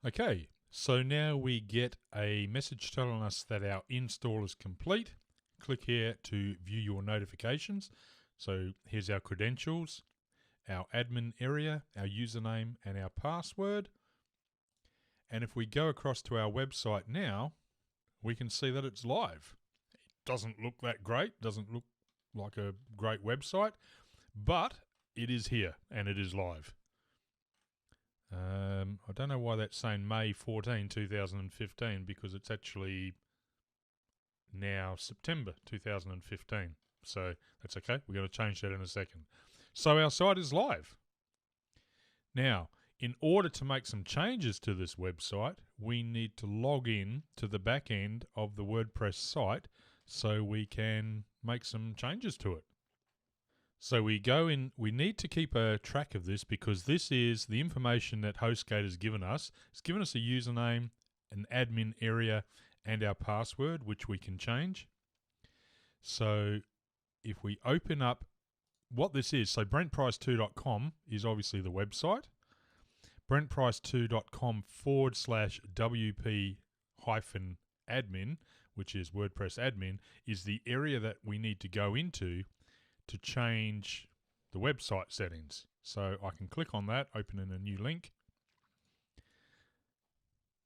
Okay, so now we get a message telling us that our install is complete. Click here to view your notifications. So here's our credentials, our admin area, our username and our password. And if we go across to our website now, we can see that it's live. It doesn't look that great, doesn't look like a great website, but it is here and it is live. I don't know why that's saying May 14, 2015, because it's actually now September 2015. So that's okay. We're going to change that in a second. So our site is live. Now, in order to make some changes to this website, we need to log in to the back end of the WordPress site so we can make some changes to it. So we go in, we need to keep a track of this because this is the information that HostGator has given us. It's given us a username, an admin area, and our password, which we can change. So if we open up what this is, so brentprice2.com is obviously the website. brentprice2.com/WP-admin, which is WordPress admin, is the area that we need to go into to change the website settings. So I can click on that, open in a new link.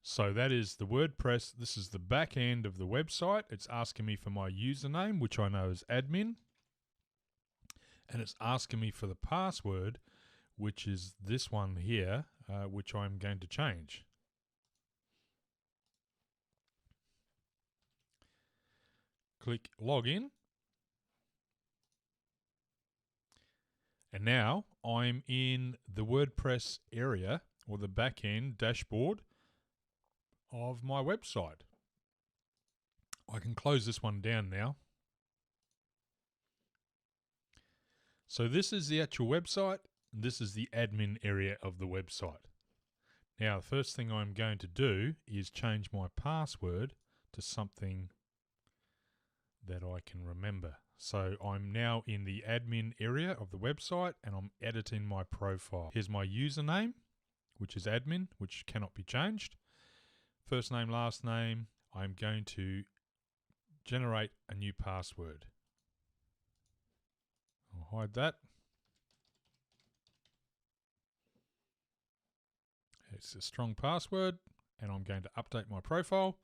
So that is the WordPress. This is the back end of the website. It's asking me for my username, which I know is admin. And it's asking me for the password, which is this one here, which I'm going to change. Click login. And now I'm in the WordPress area or the back end dashboard of my website. I can close this one down now. So this is the actual website. And this is the admin area of the website. Now, the first thing I'm going to do is change my password to something that I can remember. So I'm now in the admin area of the website and I'm editing my profile. Here's my username, which is admin, which cannot be changed. First name, last name. I'm going to generate a new password. I'll hide that. It's a strong password and I'm going to update my profile.